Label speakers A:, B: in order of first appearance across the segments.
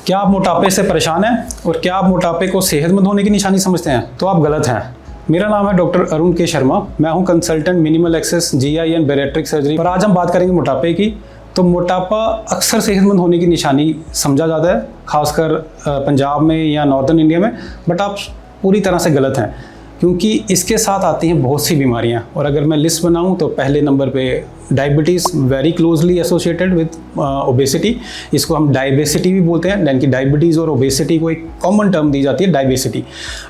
A: क्या आप मोटापे से परेशान हैं और क्या आप मोटापे को सेहतमंद होने की निशानी समझते हैं? तो आप गलत हैं। मेरा नाम है डॉक्टर अरुण के शर्मा। मैं हूं consultant minimal access GI and bariatric surgery. और आज हम बात करेंगे मोटापे की। तो मोटापा अक्सर सेहतमंद होने की निशानी समझा जाता है, खासकर पंजाब में या नॉर्दर्न इंडिया में, बट आप पूरी तरह से गलत हैं, क्योंकि इसके साथ आती हैं बहुत सी बीमारियां। और अगर मैं लिस्ट बनाऊं तो पहले नंबर पे diabetes very closely associated with obesity. इसको हम डायबेसिटी भी बोलते हैं, यानी कि डायबिटीज़ और ओबेसिटी को एक कॉमन टर्म दी जाती है, डायबेसिटी।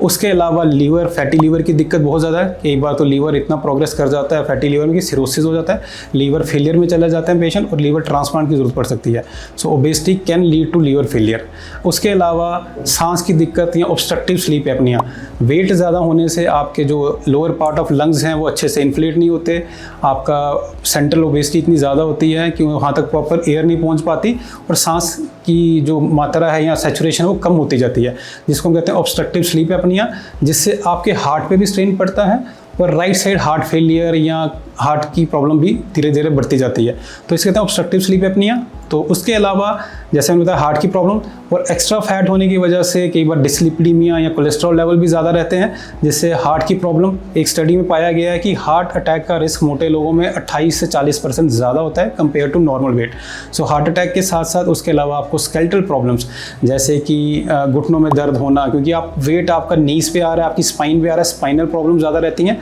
A: उसके अलावा लीवर, फैटी लीवर की दिक्कत बहुत ज़्यादा है। कई बार तो लीवर इतना प्रोग्रेस कर जाता है फैटी लीवर में कि सिरोसिस हो जाता है, लीवर फेलियर में चला जाता है पेशेंट और लीवर ट्रांसप्लांट की ज़रूरत पड़ सकती है। So obesity can lead to liver failure. उसके अलावा सांस की दिक्कत या ऑब्स्ट्रक्टिव स्लीप एपनिया। वेट ज़्यादा होने से आपके जो लोअर पार्ट ऑफ लंग्स हैं वो अच्छे से इन्फ्लेट नहीं होते, आपका सेंट्रल ओबेसिटी इतनी ज़्यादा होती है कि वहाँ तक प्रॉपर एयर नहीं पहुँच पाती और सांस की जो मात्रा है या सैचुरेशन वो कम होती जाती है, जिसको हम कहते हैं ऑब्स्ट्रक्टिव स्लीप एपनिया, जिससे आपके हार्ट पे भी स्ट्रेन पड़ता है और राइट साइड हार्ट फेलियर या हार्ट की प्रॉब्लम भी धीरे धीरे बढ़ती जाती है। तो इसे कहते हैं ऑब्स्ट्रक्टिव स्लीप एपनिया। तो उसके अलावा जैसे मैंने बताया हार्ट की प्रॉब्लम और एक्स्ट्रा फैट होने की वजह से कई बार डिसलिपिडीमिया या कोलेस्ट्रॉल लेवल भी ज़्यादा रहते हैं, जिससे हार्ट की प्रॉब्लम। एक स्टडी में पाया गया है कि हार्ट अटैक का रिस्क मोटे लोगों में 28 से 40% ज़्यादा होता है compare to normal weight. So heart attack के साथ साथ उसके अलावा आपको स्केलेटल प्रॉब्लम्स जैसे कि घुटनों में दर्द होना, क्योंकि आप वेट आपका नीज पे आ रहा है, आपकी स्पाइन पे आ रहा है, स्पाइनल प्रॉब्लम ज़्यादा रहती हैं।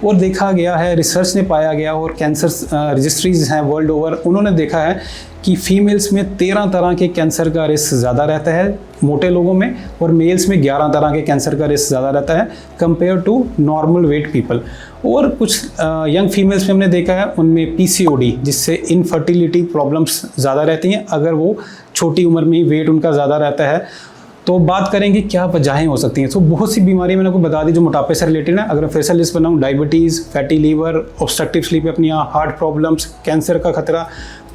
A: और देखा गया है, रिसर्च ने पाया गया और कैंसर रजिस्ट्रीज हैं वर्ल्ड ओवर, उन्होंने देखा है कि फीमेल्स में 13 तरह के कैंसर का रिस्क ज़्यादा रहता है मोटे लोगों में, और मेल्स में 11 तरह के कैंसर का रिस्क ज़्यादा रहता है compare to normal weight people. और कुछ यंग फीमेल्स में हमने देखा है उनमें PCOD, जिससे इनफर्टिलिटी प्रॉब्लम्स ज़्यादा रहती हैं अगर वो छोटी उम्र में ही वेट उनका ज़्यादा रहता है। तो बात करेंगे क्या वजहें हो सकती हैं। तो बहुत सी बीमारियां मैंने आपको बता दी जो मोटापे से रिलेटेड है। अगर मैं फिर से लिस्ट बनाऊं, diabetes, fatty liver, obstructive sleep apnea, heart problems, cancer का खतरा,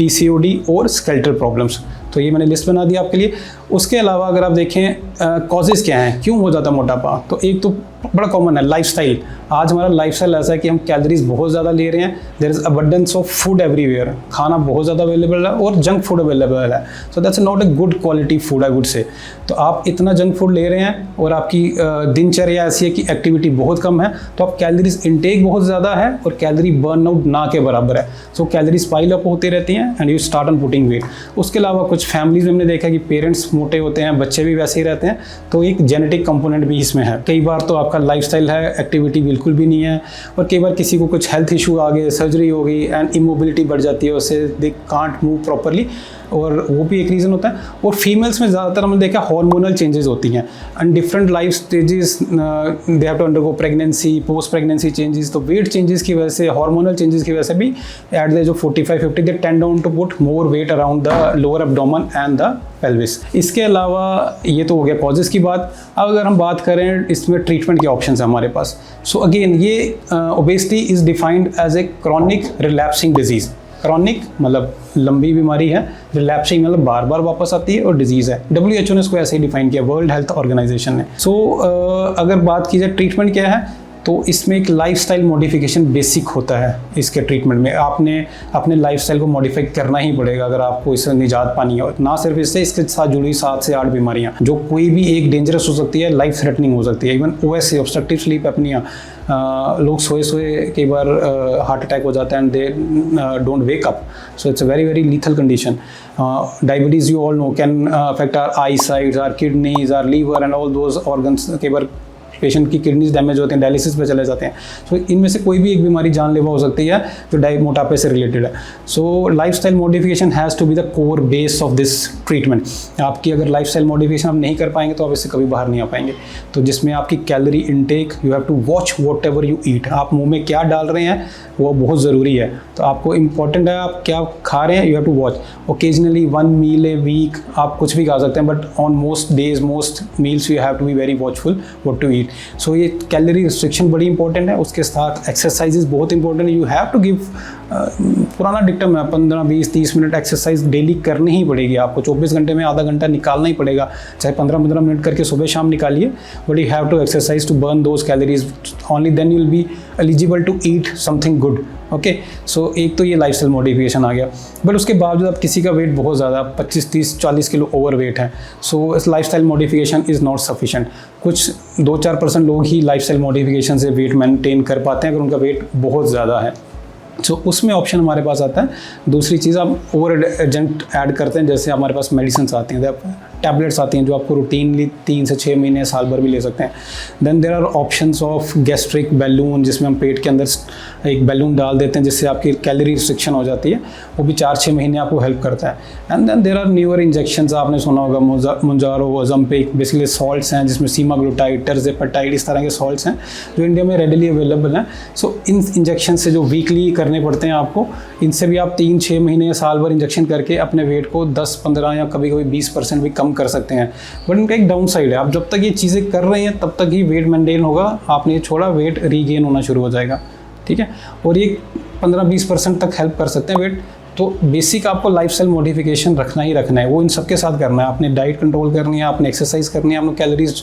A: PCOD और स्केलेटल प्रॉब्लम्स, तो ये मैंने लिस्ट बना दी आपके लिए। उसके अलावा अगर आप देखें कॉजेज़ क्या हैं, क्यों हो जाता मोटापा, तो एक तो बड़ा कॉमन है लाइफस्टाइल। आज हमारा लाइफस्टाइल ऐसा है कि हम कैलोरीज बहुत ज़्यादा ले रहे हैं। There is abundance of food everywhere, खाना बहुत ज़्यादा अवेलेबल है और जंक फूड अवेलेबल है। So that's not a good quality food I would say. तो आप इतना जंक फूड ले रहे हैं और आपकी दिनचर्या ऐसी है कि एक्टिविटी बहुत कम है, तो आप कैलोरीज इनटेक बहुत ज़्यादा है और कैलोरी बर्न आउट ना के बराबर है। सो कैलोरीज पाइल अप होती रहती हैं and you start on putting weight. उसके अलावा कुछ फैमिलीज में हमने देखा है कि पेरेंट्स मोटे होते हैं, बच्चे भी वैसे ही रहते हैं, तो एक जेनेटिक कंपोनेंट भी इसमें है। कई बार तो आपका लाइफस्टाइल है, एक्टिविटी बिल्कुल भी नहीं है, और कई बार किसी को कुछ हेल्थ इशू आ गए, सर्जरी हो गई एंड इमोबिलिटी बढ़ जाती है, उससे दे कांट मूव प्रॉपरली, और वो भी एक रीज़न होता है। और फीमेल्स में ज़्यादातर हमने देखा हार्मोनल चेंजेस होती हैं and different life stages they have to undergo, pregnancy, post pregnancy changes. तो वेट चेंजेस की वजह से, हार्मोनल चेंजेस की वजह से भी at the age of 45-50 they tend down to put more weight around the lower abdomen and the pelvis. इसके अलावा ये तो हो गया कॉजेज़ की बात। अब अगर हम बात करें इसमें ट्रीटमेंट के ऑप्शंस हैं हमारे पास। सो अगेन ये obesity is defined as a chronic relapsing disease. Chronic मतलब लंबी बीमारी है, रिलैप्सिंग मतलब बार बार वापस आती है, और डिजीज़ है। WHO ने इसको ऐसे ही डिफाइन किया, वर्ल्ड हेल्थ ऑर्गेनाइजेशन ने। सो अगर बात की जाए ट्रीटमेंट क्या है, तो इसमें एक लाइफस्टाइल मॉडिफिकेशन बेसिक होता है इसके ट्रीटमेंट में। आपने अपने लाइफस्टाइल को मॉडिफाई करना ही पड़ेगा अगर आपको इससे निजात पानी है। ना सिर्फ इससे, इसके साथ जुड़ी 7 से 8 बीमारियां, जो कोई भी एक डेंजरस हो सकती है, लाइफ थ्रेटनिंग हो सकती है। Even OSA, obstructive sleep apnoea, लोग सोए सोए कई बार हार्ट अटैक हो जाता है and they don't wake up. So it's a very very lethal condition. Diabetes you all know can affect our eye sides, our kidneys, our liver and all those organs. कई बार patient की kidneys damage होते हैं, dialysis पे चले जाते हैं। सो इनमें से कोई भी एक बीमारी जानलेवा हो सकती है जो मोटापे से रिलेटेड है। So lifestyle modification has to be the core base of this treatment. आपकी अगर लाइफस्टाइल मॉडिफिकेशन आप नहीं कर पाएंगे तो आप इससे कभी बाहर नहीं आ पाएंगे। तो जिसमें आपकी calorie intake, you have to watch whatever you eat. आप मुँह में क्या डाल रहे हैं वो बहुत ज़रूरी है। तो आपको इम्पॉर्टेंट है आप क्या खा रहे हैं, you have to watch. Occasionally 1 meal a week आप कुछ भी खा सकते हैं, but on most days, most meals you have to be very watchful what to eat. So ये कैलोरी रिस्ट्रिक्शन बड़ी इंपॉर्टेंट है। उसके साथ एक्सरसाइजेज बहुत इंपॉर्टेंट है। यू हैव टू गिव, पुराना डिक्टम है, 15, 20, 30 मिनट एक्सरसाइज डेली करनी ही पड़ेगी आपको। 24 घंटे में आधा घंटा निकालना ही पड़ेगा, चाहे 15-15 मिनट करके सुबह शाम निकालिए, but you have to exercise to burn those calories. Only then you will be eligible to eat something good good. Okay, so एक तो ये लाइफस्टाइल मॉडिफिकेशन आ गया, बट उसके बावजूद अब किसी का वेट बहुत ज़्यादा 25, 30, 40 किलो ओवर वेट है, सो इस lifestyle modification is not sufficient. कुछ 2-4% लोग ही लाइफस्टाइल मॉडिफिकेशन से वेट मेंटेन कर पाते हैं अगर उनका वेट बहुत ज़्यादा है। सो उसमें ऑप्शन हमारे पास आता है। दूसरी चीज़, आप ओवर एजेंट ऐड करते हैं, जैसे हमारे पास मेडिसिन आती हैं, टैबलेट्स आती हैं जो आपको रूटीनली 3 से 6 महीने साल भर भी ले सकते हैं। Then there are options of gastric balloon, जिसमें हम पेट के अंदर एक बैलून डाल देते हैं जिससे आपकी कैलोरी रिस्ट्रिक्शन हो जाती है, वो भी 4-6 महीने आपको हेल्प करता है। And then there are newer injections, आपने सुना होगा मोंजारो, ओज़ेम्पिक, बेसिकली सॉल्ट्स हैं जिसमें सीमाग्लूटाइड, टिrzepatide, इस तरह के सॉल्ट्स हैं जो इंडिया में रेडिली अवेलेबल हैं। सो इन इंजेक्शन से जो वीकली करने पड़ते हैं आपको, इनसे भी आप 3-6 महीने या साल भर इंजेक्शन करके अपने वेट को 10-15 या कभी कभी 20% भी कम कर सकते हैं। बट इनका एक डाउन साइड है, आप जब तक ये चीज़ें कर रहे हैं तब तक ही वेट मेंटेन होगा, आपने ये छोड़ा वेट रीगेन होना शुरू हो जाएगा, ठीक है। और ये 15-20% तक हेल्प कर सकते हैं वेट। तो बेसिक आपको लाइफस्टाइल मॉडिफिकेशन रखना ही रखना है, वो इन सबके साथ करना है। आपने डाइट कंट्रोल करनी है, आपने एक्सरसाइज करनी है, आपने कैलोरीज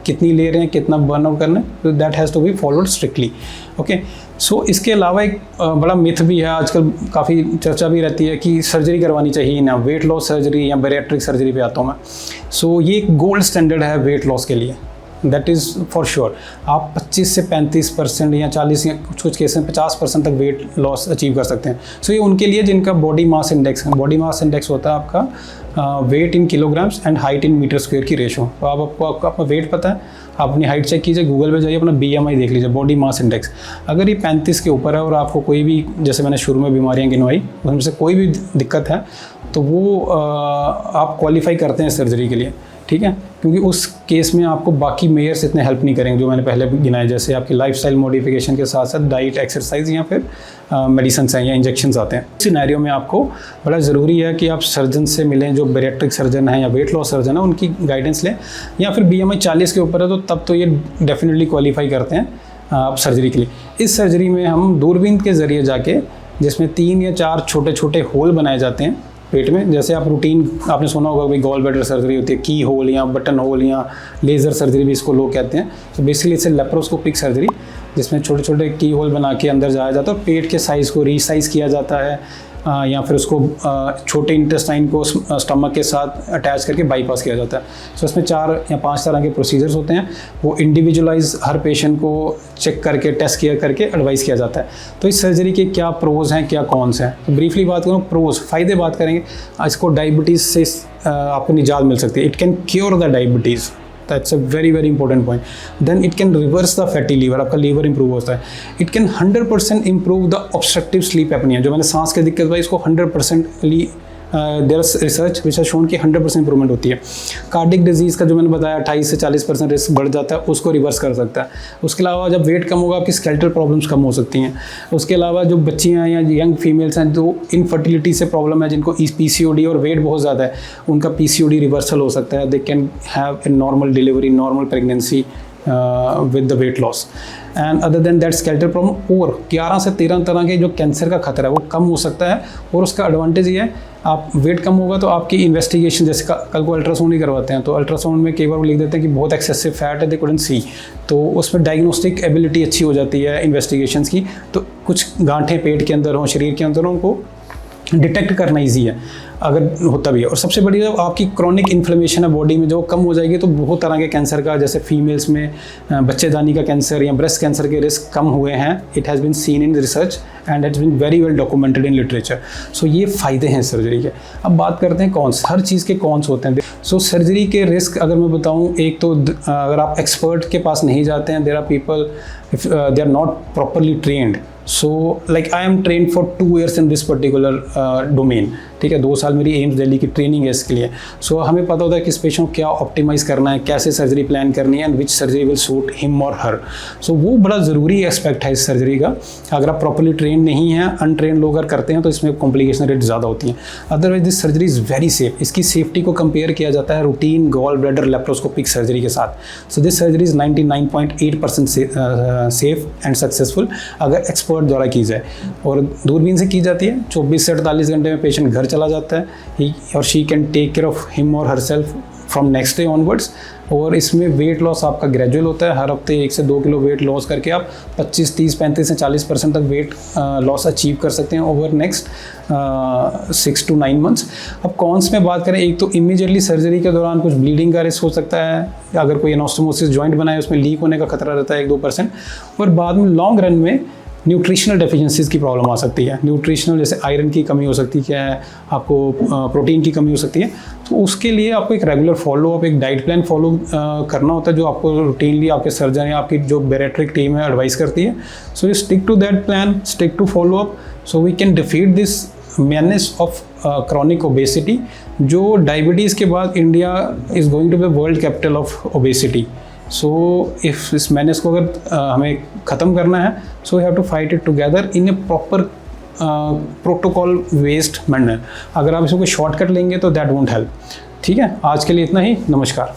A: कितनी ले रहे हैं, कितना बर्न आउट करना है, तो that has to be followed strictly. Okay, so इसके अलावा एक बड़ा मिथ भी है, आजकल काफ़ी चर्चा भी रहती है कि सर्जरी करवानी चाहिए ना, वेट लॉस सर्जरी या बैरिएट्रिक सर्जरी पे आता हूँ मैं। सो ये एक गोल्ड स्टैंडर्ड है वेट लॉस के लिए, दैट इज़ फॉर श्योर। आप 25 से 35% या 40 या कुछ केस में 50% तक वेट लॉस अचीव कर सकते हैं। सो ये उनके लिए जिनका बॉडी मास इंडेक्स होता है आपका weight in kilograms and height in metre square की रेशो। तो आपको अपना वेट पता है, आप अपनी हाइट चेक कीजिए, गूगल पे जाइए, अपना BMI देख लीजिए, बॉडी मास इंडेक्स। अगर ये 35 के ऊपर है और आपको कोई भी, जैसे मैंने शुरू में बीमारियां गिनवाई, उनमें से कोई भी दिक्कत है तो वो आप क्वालिफाई करते हैं सर्जरी के लिए, ठीक है। क्योंकि उस केस में आपको बाकी मेयर्स इतने हेल्प नहीं करेंगे जो मैंने पहले गिनाए, जैसे आपकी लाइफस्टाइल मॉडिफिकेशन के साथ साथ डाइट, एक्सरसाइज या फिर मेडिसिन हैं या इंजेक्शंस आते हैं। इस सिनेरियो में आपको बड़ा ज़रूरी है कि आप सर्जन से मिलें, जो बैरिएट्रिक सर्जन है या वेट लॉस सर्जन है, उनकी गाइडेंस लें। या फिर BMI 40 के ऊपर है तो तब तो ये डेफिनेटली क्वालिफाई करते हैं आप सर्जरी के लिए। इस सर्जरी में हम दूरबीन के ज़रिए जाके, जिसमें 3 या 4 छोटे छोटे होल बनाए जाते हैं पेट में, जैसे आप रूटीन आपने सुना होगा भाई गॉल ब्लैडर सर्जरी होती है, की होल या बटन होल या लेज़र सर्जरी भी इसको लोग कहते हैं। तो बेसिकली इसे लेप्रोस्कोपिक सर्जरी, जिसमें छोटे छोटे की होल बना के अंदर जाया जाता है और पेट के साइज़ को रीसाइज़ किया जाता है, या फिर उसको छोटे इंटेस्टाइन को स्टमक के साथ अटैच करके बाईपास किया जाता है। तो इसमें 4 या 5 तरह के प्रोसीजर्स होते हैं, वो इंडिविजुअलाइज हर पेशेंट को चेक करके, टेस्ट किया करके एडवाइस किया जाता है। तो इस सर्जरी के क्या प्रोज हैं, क्या कॉन्स हैं, तो ब्रीफली बात करूँ प्रोज, फ़ायदे बात करेंगे। इसको डायबिटीज़ से आपको निजात मिल सकती है, it can cure the diabetes, that's a very very important point. Then it can reverse the fatty liver, आपका लीवर इंप्रूव होता है। It can 100% improve the obstructive sleep apnea, जो मैंने सांस की दिक्कत बताई, इसको 100% there is research which has shown कि 100% इंप्रूवमेंट होती है। कार्डिक डिजीज़ का जो मैंने बताया 28 से 40% रिस्क बढ़ जाता है, उसको रिवर्स कर सकता है। उसके अलावा जब वेट कम होगा आपकी स्केलेटल प्रॉब्लम्स कम हो सकती हैं। उसके अलावा जो बच्चियाँ या यंग फीमेल्स हैं जो इनफर्टिलिटी से प्रॉब्लम है, जिनको PCOD और वेट बहुत ज़्यादा है, उनका PCOD रिवर्सल हो सकता है। They can have a normal delivery, normal pregnancy with the weight loss and other than that skeletal problem। और 11 से 13 तरह के जो कैंसर का खतरा है वो कम हो सकता है। और उसका एडवांटेज ये है, आप वेट कम होगा तो आपकी इन्वेस्टिगेशन, जैसे कल को अल्ट्रासाउंड ही करवाते हैं तो अल्ट्रासाउंड में कई बार लिख देते हैं कि बहुत एक्सेसिव फैट है, दे कुडंट सी, तो उसमें डायग्नोस्टिक एबिलिटी अच्छी हो जाती है इन्वेस्टिगेशंस की। तो कुछ गांठें पेट के अंदर हों, शरीर के अंदर हों, उनको डिटेक्ट करना ईजी है अगर होता भी है। और सबसे बड़ी जब आपकी क्रॉनिक इन्फ्लेमेशन है बॉडी में, जो कम हो जाएगी तो बहुत तरह के कैंसर का, जैसे फीमेल्स में बच्चेदानी का कैंसर या ब्रेस्ट कैंसर के रिस्क कम हुए हैं। It has been seen in research and it's been very well documented in literature. So ये फ़ायदे हैं सर्जरी के। अब बात करते हैं कॉन्स, हर चीज़ के कॉन्स होते हैं। सो सर्जरी के रिस्क अगर मैं बताऊँ, एक तो अगर आप एक्सपर्ट के पास नहीं जाते हैं, there are people they are not properly trained. So like I am trained for 2 years in this particular domain, ठीक है, 2 साल मेरी एम्स दिल्ली की ट्रेनिंग है इसके लिए। सो हमें पता होता है कि इस पेशेंट को क्या ऑप्टिमाइज़ करना है, कैसे सर्जरी प्लान करनी है and which surgery will suit him और हर। सो वो बड़ा ज़रूरी एस्पेक्ट है इस सर्जरी का। अगर आप प्रॉपरली ट्रेन नहीं हैं, अनट्रेन लोग अगर करते हैं तो इसमें कॉम्प्लिकेशन रेट ज़्यादा होती हैं। Otherwise this surgery is very safe. इसकी सेफ्टी को कंपेयर किया जाता है routine gall bladder laparoscopic surgery के साथ। So this surgery is 99.8% safe and successful अगर एक्सपर्ट द्वारा की जाए। और दूरबीन से की जाती है, 24 से 48 घंटे में पेशेंट घर चला जाता है। ही और she can take care of him और herself from next day onwards. और इसमें वेट लॉस आपका ग्रेजुअल होता है, हर हफ्ते 1 से 2 किलो वेट लॉस करके आप 25, 30, 35 से 40% तक वेट लॉस अचीव कर सकते हैं ओवर नेक्स्ट 6 to 9 मंथ्स। अब कॉन्स में बात करें, एक तो इमीडिएटली सर्जरी के दौरान कुछ ब्लीडिंग का रिस्क हो सकता है, अगर कोई एनास्टोमोसिस जॉइंट बनाए उसमें लीक होने का खतरा रहता है 1-2%। और बाद में लॉन्ग रन में न्यूट्रिशनल डेफिशिएंसीज की प्रॉब्लम आ सकती है। न्यूट्रिशनल जैसे आयरन की कमी हो सकती है, आपको प्रोटीन की कमी हो सकती है। तो उसके लिए आपको एक रेगुलर फॉलोअप, एक डाइट प्लान फॉलो करना होता है, जो आपको रूटीनली आपके सर्जन या आपकी जो बैरिएट्रिक टीम है एडवाइस करती है। So you stick to that plan, stick to followup, so we can defeat this menace of chronic obesity, जो डायबिटीज़ के बाद India is going to be world capital of obesity. So if इस menace को अगर हमें ख़त्म करना है, so we have to fight it together in a proper protocol based manner. अगर आप इसको कोई शॉर्टकट लेंगे तो दैट वोंट हेल्प। ठीक है, आज के लिए इतना ही। नमस्कार।